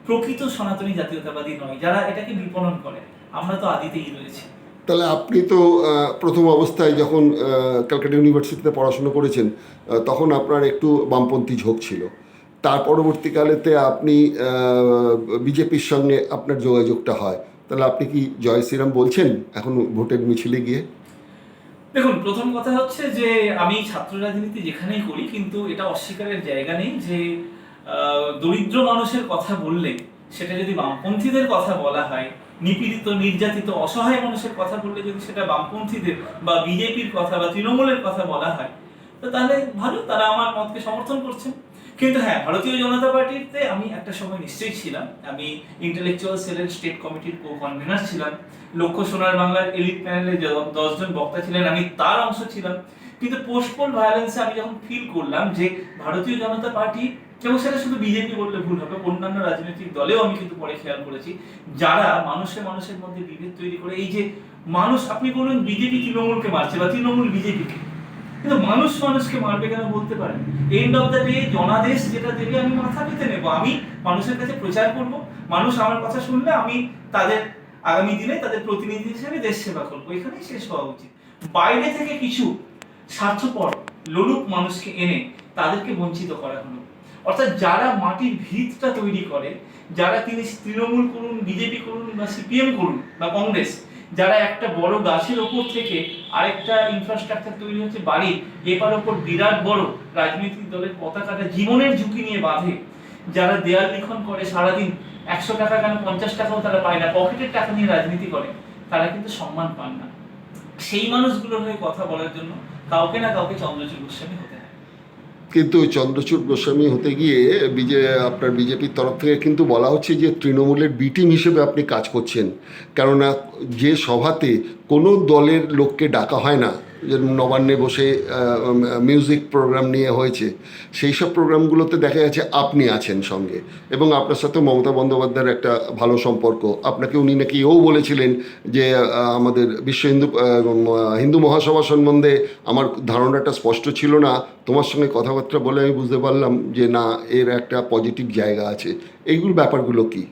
প্রকৃত সনাতনী জাতীয়তাবাদী নয়, যারা এটাকে বিপণন করে। আমরা তো আদিতেই রয়েছি। তাহলে আপনি তো প্রথম অবস্থায় যখন ক্যালকাটা ইউনিভার্সিটিতে পড়াশোনা করেছেন, তখন আপনার একটু বামপন্থী ঝোঁক ছিল। তার পরবর্তীকালেতে আপনি বিজেপির সঙ্গে আপনার যোগাযোগটা হয়, তাহলে আপনি কি জয় শ্রীরাম বলছেন এখন ভোটের মিছিলে গিয়ে? দেখুন, প্রথম কথা হচ্ছে যে আমি ছাত্র রাজনীতি যেখানেই করি, কিন্তু এটা অস্বীকারের জায়গা নেই যে দরিদ্র মানুষের কথা বললে, সেটা যদি বামপন্থীদের কথা বলা হয়, নিপীড়িত নির্যাতিত অসহায় মানুষের কথা বললে যদি সেটা বামপন্থীদের বা বিজেপির কথা বা তৃণমূলের কথা বলা হয়, তো তাহলে ভালো, তারা আমার মতকে সমর্থন করছেন। কিন্তু হ্যাঁ, ভারতীয় জনতা পার্টিতে আমি একটা সময় নিশ্চয়ই ছিলাম। আমি ইন্টেলেকচুয়াল সেলের স্টেট কমিটির কো কনভেনার ছিলাম। লক্ষ্য সোনার বাংলার এলিট প্যানেলে 10 জন বক্তা ছিলেন, আমি তার অংশ ছিলাম। কিন্তু পোস্ট পোল ভায়োলেন্সে আমি যখন ফিল করলাম যে ভারতীয় জনতা পার্টি, এবং সেটা শুধু বিজেপি বললে ভুল হবে, অন্যান্য রাজনৈতিক দলেও আমি কিন্তু পরে খেয়াল করেছি, যারা মানুষের মধ্যে বিভেদ তৈরি করে, এই যে মানুষ, আপনি বলুন বিজেপি তৃণমূলকে মারছে বা তৃণমূল বিজেপিকে, কিন্তু মানুষ মানুষকে মারবে কেন বলতে পারেন? এন্ড অফ দ্য ডে জনাদেশ যেটা দেবে আমি মাথা পেতে নেবো, আমি মানুষের কাছে প্রচার করব, মানুষ আমার কথা শুনলে আমি তাদের আগামী দিনে তাদের প্রতিনিধি হিসেবে দেশ সেবা করবো, এখানেই শেষ হওয়া উচিত। বাইরে থেকে কিছু স্বার্থপর লোলুপ মানুষকে এনে তাদেরকে বঞ্চিত করা হলো। অর্থাৎ যারা মাটির ভিতটা তৈরি করে, যারা তিনি তৃণমূল করুন, বিজেপি করুন বা সিপিএম করুন বা কংগ্রেস, যারা একটা বড় গাছের ওপর থেকে আরেকটা ইনফ্রাস্ট্রাকচার তৈরি হচ্ছে বাড়ির এপার ওপর বিরাট বড় রাজনৈতিক দলের পতাকাটা জীবনের ঝুঁকি নিয়ে বাঁধে, যারা দেয়াল লিখন করে সারাদিন 100 টাকা কেন 50 টাকাও তারা পায় না, পকেটের টাকা নিয়ে রাজনীতি করে, তারা কিন্তু সম্মান পান না। সেই মানুষগুলোর হয়ে কথা বলার জন্য কাউকে না কাউকে চন্দ্রচূড় গোস্বামী হতে হয়। কিন্তু চন্দ্রচূড় গোস্বামী হতে গিয়ে আপনার বিজেপির তরফ থেকে কিন্তু বলা হচ্ছে যে তৃণমূলের বি টিম হিসেবে আপনি কাজ করছেন, কেননা যে সভাতে কোনো দলের লোককে ডাকা হয় না, যেরকম নবান্নে বসে মিউজিক প্রোগ্রাম নিয়ে হয়েছে, সেই সব প্রোগ্রামগুলোতে দেখা যাচ্ছে আপনি আছেন সঙ্গে, এবং আপনার সাথে মমতা বন্দ্যোপাধ্যায়ের একটা ভালো সম্পর্ক। আপনাকে উনি নাকি এও বলেছিলেন যে আমাদের বিশ্ব হিন্দু মহাসভা সম্বন্ধে আমার ধারণাটা স্পষ্ট ছিল না, তোমার সঙ্গে কথাবার্তা বলে আমি বুঝতে পারলাম যে না, এর একটা পজিটিভ জায়গা আছে। এইগুলো ব্যাপারগুলো কি?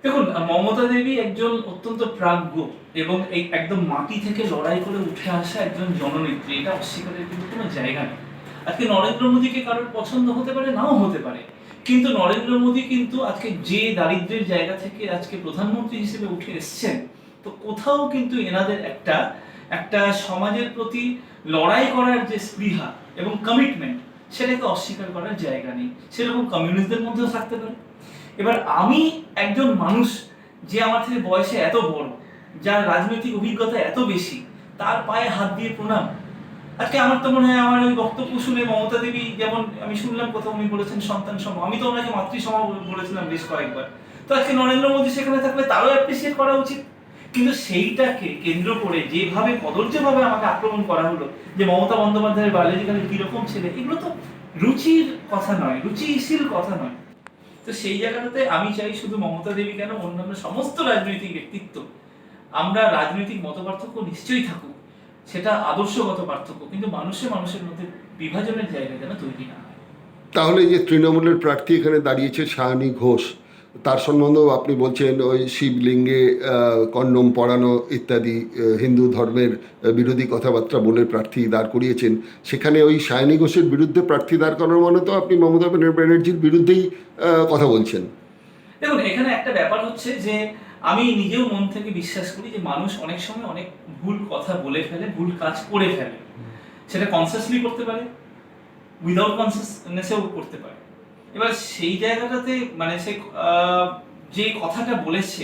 দেখুন, মমতা দেবী একজন অত্যন্ত প্রাজ্ঞ এবং এই একদম মাটি থেকে লড়াই করে উঠে আসা একজন জননেত্রী, এটা অস্বীকারের কিন্তু কোনো জায়গা নেই। আজকে নরেন্দ্র মোদীকে কারোর পছন্দ হতে পারে, নাও হতে পারে, কিন্তু নরেন্দ্র মোদী কিন্তু আজকে যে দারিদ্র্যের জায়গা থেকে আজকে প্রধানমন্ত্রী হিসেবে উঠে এসছেন, তো কোথাও কিন্তু এনাদের একটা একটা সমাজের প্রতি লড়াই করার যে স্পৃহা এবং কমিটমেন্ট, সেটাকে অস্বীকার করার জায়গা নেই। সেরকম কমিউনিস্টদের মধ্যেও থাকতে পারে। এবার আমি একজন মানুষ যে আমার থেকে বয়সে এত বড়, যার রাজনৈতিক অভিজ্ঞতা এত বেশি, তার পায়ে হাত দিয়ে প্রণাম। আজকে আমার তো মনে হয় আমার ওই বক্তব্য শুনে মমতা দেবী, যেমন আমি শুনলাম কোথাও উনি বলেছেন সন্তান সম, আমি তো ওনাকে মাতৃসম বলেছিলাম বেশ কয়েকবার, তো আজকে নরেন্দ্র মোদী সেখানে থাকলে তারও অ্যাপ্রিসিয়েট করা উচিত। কিন্তু সেইটাকে কেন্দ্র করে যেভাবে কদর্যভাবে আমাকে আক্রমণ করা হলো, যে মমতা বন্দ্যোপাধ্যায়ের বায়োলজিক্যালি কিরকম ছেলে, এগুলো তো রুচির কথা নয়, রুচিশীল কথা নয়। তো সেই জায়গাটাতে আমি চাই শুধু মমতা দেবী কেন, অন্যান্য সমস্ত রাজনৈতিক ব্যক্তিত্ব, আমরা রাজনৈতিক মতপার্থক্য নিশ্চয়ই থাকুক, সেটা আদর্শগত পার্থক্য, কিন্তু মানুষের মধ্যে বিভাজনের জায়গা যেন তৈরি না হয়। তাহলে এই যে তৃণমূলের প্রার্থী এখানে দাঁড়িয়েছে সায়নী ঘোষ, তার সম্বন্ধেও আপনি বলছেন ওই শিবলিঙ্গে কন্ডম পরানো ইত্যাদি হিন্দু ধর্মের বিরোধী কথাবার্তা বলে প্রার্থী দাঁড় করিয়েছেন, সেখানে ওই সায়নী ঘোষের বিরুদ্ধে প্রার্থী দাঁড় করার মানে তো আপনি মমতা ব্যানার্জির বিরুদ্ধেই কথা বলছেন। দেখুন, এখানে একটা ব্যাপার হচ্ছে যে আমি নিজেও মন থেকে বিশ্বাস করি যে মানুষ অনেক সময় অনেক ভুল কথা বলে ফেলে, ভুল কাজ করে ফেলে, সেটা কনসিয়াসলি করতে পারে, উইদাউট কনসিয়াসনেসেও করতে পারে। এবার সেই জায়গাটাতে মানে সে যে কথাটা বলেছে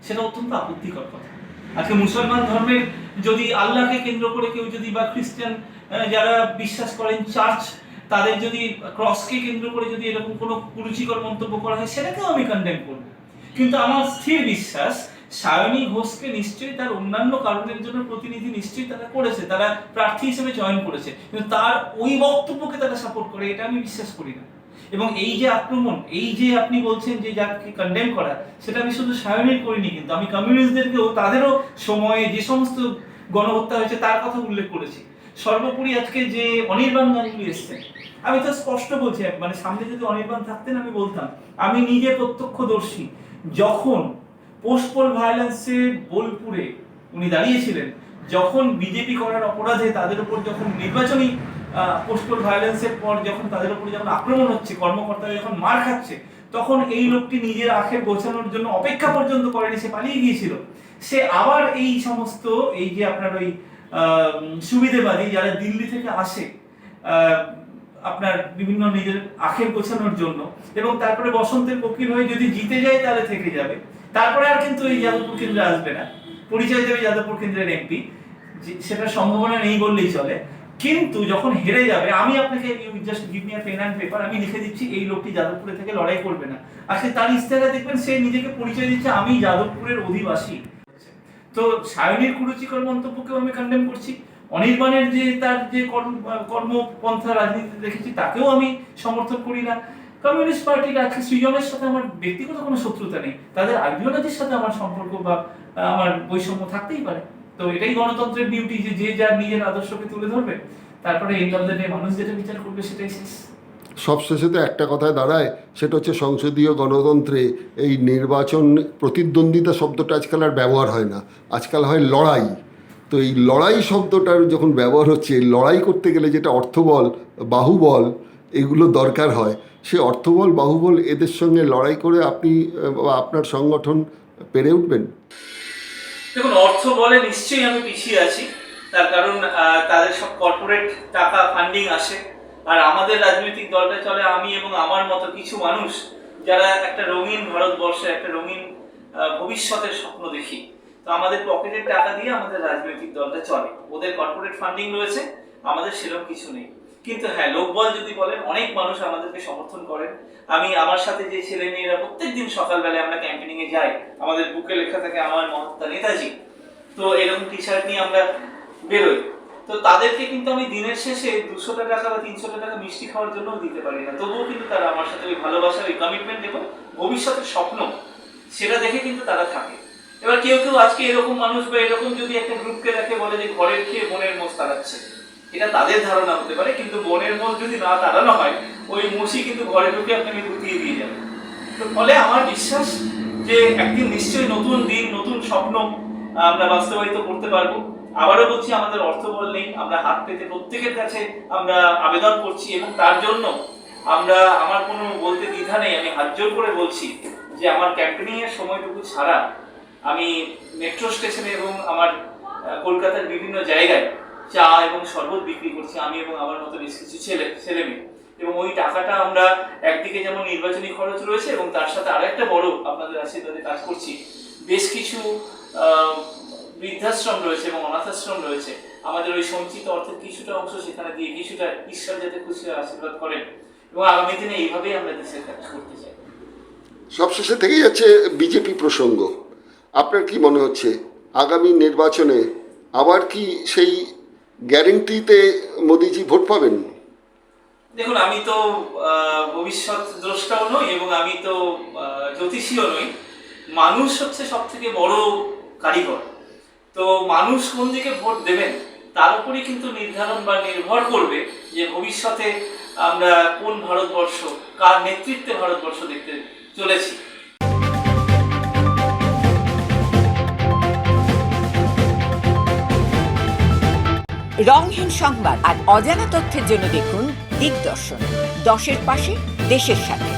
সেটা অত্যন্ত আপত্তিকর কথা। আজকে মুসলমান ধর্মের যদি আল্লাহকে কেন্দ্র করে কেউ যদি, বা খ্রিস্টান যারা বিশ্বাস করেন চার্চ, তাদের যদি ক্রসকে কেন্দ্র করে যদি এরকম কোনো কুরুচিকর মন্তব্য করা হয়, সেটাকেও আমি কন্ডেম করব। কিন্তু আমার স্থির বিশ্বাস সায়নী ঘোষকে নিশ্চয়ই তার অন্যান্য কারণের জন্য প্রতিনিধি নিশ্চয়ই তারা করেছে, তারা প্রার্থী হিসেবে চয়ন করেছে, কিন্তু তার ওই বক্তব্যকে তারা সাপোর্ট করে এটা আমি বিশ্বাস করি না। এবং এই যে আক্রমণ, এই যে আপনি বলছেন যে যাকে কন্ডেম করা, সেটা আমি শুধু সায়নীর করিনি, কিন্তু আমি কমিউনিস্টদেরকেও তাদেরও সময়ে যে সমস্ত গণহত্যা হয়েছে তার কথা উল্লেখ করেছি। সর্বোপরি আজকে যে অনির্বাণ গানগুলি এসছে, আমি তো স্পষ্ট বলছি, মানে সামনে যদি অনির্বাণ থাকতেন আমি বলতাম, আমি নিজে প্রত্যক্ষদর্শী, যখন পোস্ট পোল ভায়োলেন্সের বোলপুরে উনি দাঁড়িয়েছিলেন, যখন বিজেপি করার অপরাধে তাদের উপর যখন নির্বাচনী পোস্ট পোল ভায়োলেন্সের পর যখন তাদের উপর যখন আক্রমণ হচ্ছে, কর্মকর্তারা যখন মার খাচ্ছে, তখন এই লোকটি নিজের আখের গোছানোর জন্য অপেক্ষা পর্যন্ত করেনি, সে পালিয়ে গিয়েছিল। সে আবার এই সমস্ত এই যে আপনার ওই সুবিধেবাদী যারা দিল্লি থেকে আসে আপনার বিভিন্ন নিজের আখের গোছানোর জন্য, এবং তারপরে বসন্তের কোকিল হয়ে যদি জিতে যায় তাহলে থেকে যাবে, তারপরে আর কিন্তু এই যাদবপুর কেন্দ্রে আসবে না, পরিচয় দেবে যাদবপুর কেন্দ্রের এমপি, সেটার সম্ভাবনা নেই বললেই চলে। কিন্তু যখন হেরে যাবে, আমি আপনাকে just give me a pen and paper, আমি লিখে দিচ্ছি এই লোকটি যাদবপুরে থেকে লড়াই করবে না। আজকে তার ইস্তেহারে দেখবেন সে নিজেকে পরিচয় দিচ্ছে আমি যাদবপুরের অধিবাসী। তো সায়নীর কুরুচিকর মন্তব্যকেও আমি কন্ডেম করছি, অনির্বাণের যে তার যে কর্মপন্থা রাজনীতি দেখেছি তাকেও আমি সমর্থন করি না। কমিউনিস্ট পার্টির আজকে সৃজনের সাথে আমার ব্যক্তিগত কোনো শত্রুতা নেই, তাদের আইডিওলজির সাথে আমার সম্পর্ক বা আমার বৈষম্য থাকতেই পারে। তো এটাই গণতন্ত্রের বিউটি, যে যে যার নিজের আদর্শকে তুলে ধরবে, তারপরে এই দলদের মানুষ যেটা বিচার করবে সেটাই শেষ। সবশেষে তো একটা কথায় দাঁড়ায়, সেটা হচ্ছে সংসদীয় গণতন্ত্রে এই নির্বাচন প্রতিদ্বন্দ্বিতা শব্দটা আজকাল আর ব্যবহার হয় না, আজকাল হয় লড়াই। তো এই লড়াই শব্দটার যখন ব্যবহার হচ্ছে, লড়াই করতে গেলে যেটা অর্থবল, বাহুবল এগুলো দরকার হয়, সে অর্থবল বাহুবল এদের সঙ্গে লড়াই করে আপনি বা আপনার সংগঠন পেরে উঠবেন? দেখুন, অর্থ বলে নিশ্চয়ই আমি পিছিয়ে আছি, তার কারণ তাদের সব কর্পোরেট টাকা ফান্ডিং আসে, আর আমাদের রাজনৈতিক দলটা চলে আমি এবং আমার মতো কিছু মানুষ যারা একটা রঙিন ভারতবর্ষে একটা রঙিন ভবিষ্যতের স্বপ্ন দেখি। তো আমাদের পকেটের টাকা দিয়ে আমাদের রাজনৈতিক দলটা চলে, ওদের কর্পোরেট ফান্ডিং রয়েছে, আমাদের সেরকম কিছু নেই। কিন্তু হ্যাঁ, লোকবল যদি বলেন, অনেক মানুষ আমাদেরকে সমর্থন করেন। আমি আমার সাথে যে ছেলে মেয়েরা প্রত্যেকদিন সকালবেলায় আমরা ক্যাম্পেনিং এ যাই, আমাদের বুকে লেখা থাকে আমার মহাত্মা নেতাজি, তো এরকম টি শার্ট নিয়ে আমরা বেরোই। তো তাদেরকে কিন্তু আমি দিনের শেষে 200 টাকা বা 300 টাকা মিষ্টি খাওয়ার জন্য দিতে পারি না, তবুও কিন্তু তারা আমার সাথে ওই ভালোবাসা, ওই কমিটমেন্ট এবং ভবিষ্যতের স্বপ্ন সেটা দেখে কিন্তু তারা থাকে। এবার কেউ কেউ আজকে এরকম মানুষ বা এরকম যদি একটা গ্রুপকে দেখে বলে যে ঘরের খেয়ে বোনের মোষ তাড়াচ্ছে, এটা তাদের ধারণা হতে পারে, কিন্তু বোনের মোষ যদি না তাড়ানো হয়, ওই মোষই কিন্তু ঘরে ঢুকে আপনাকে গুটিয়ে দিয়ে যাবে। তো ফলে আমার বিশ্বাস যে একদিন নিশ্চয়ই নতুন দিন, নতুন স্বপ্ন আমরা বাস্তবায়িত করতে পারবো। আবারও বলছি, আমাদের অর্থবল নেই, আমরা হাত পেতে প্রত্যেকের কাছে আমরা আবেদন করছি, এবং তার জন্য আমরা, আমার কোনো বলতে দ্বিধা নেই, আমি হাত জোর করে বলছি যে আমার ক্যাম্পেনিং এর সময়টুকু ছাড়া আমি মেট্রো স্টেশনে এবং আমার কলকাতার বিভিন্ন জায়গায় চা এবং শরবত বিক্রি করছি, আমি এবং আমার মতো বেশ কিছু ছেলে মেয়ে। এবং ওই টাকাটা আমরা একদিকে যেমন নির্বাচনী খরচ রয়েছে, এবং তার সাথে আরেকটা বড় আপনাদের আশীর্বাদে কাজ করছি, বেশ কিছু বৃদ্ধাশ্রম রয়েছে এবং অনাথাশ্রম রয়েছে, আমাদের ওই সঞ্চিত অর্থের কিছুটা অংশ সেখানে দিয়ে কিছুটা ঈশ্বর যাতে খুশি হয়ে আশীর্বাদ করেন, এবং আগামী দিনে এইভাবেই আমরা দেশের কাজ করতে চাই। সবশেষে থেকেই যাচ্ছে বিজেপি প্রসঙ্গ। আপনার কি মনে হচ্ছে আগামী নির্বাচনে আবার কি সেই গ্যারেন্টিতে মোদিজি ভোট পাবেন? দেখুন, আমি তো ভবিষ্যৎ দ্রষ্টাও নই এবং আমি তো জ্যোতিষীও নই। মানুষ হচ্ছে সব থেকে বড় কারিগর। তো মানুষ কোন দিকে ভোট দেবেন তার উপরই কিন্তু নির্ধারণ বা নির্ভর করবে যে ভবিষ্যতে আমরা কোন ভারতবর্ষ, কার নেতৃত্বে ভারতবর্ষ দেখতে চলেছি। রংহীন সংবাদ আর অজানা তথ্যের জন্য দেখুন দিগদর্শন, 10-এর পাশে, দেশের সাথে।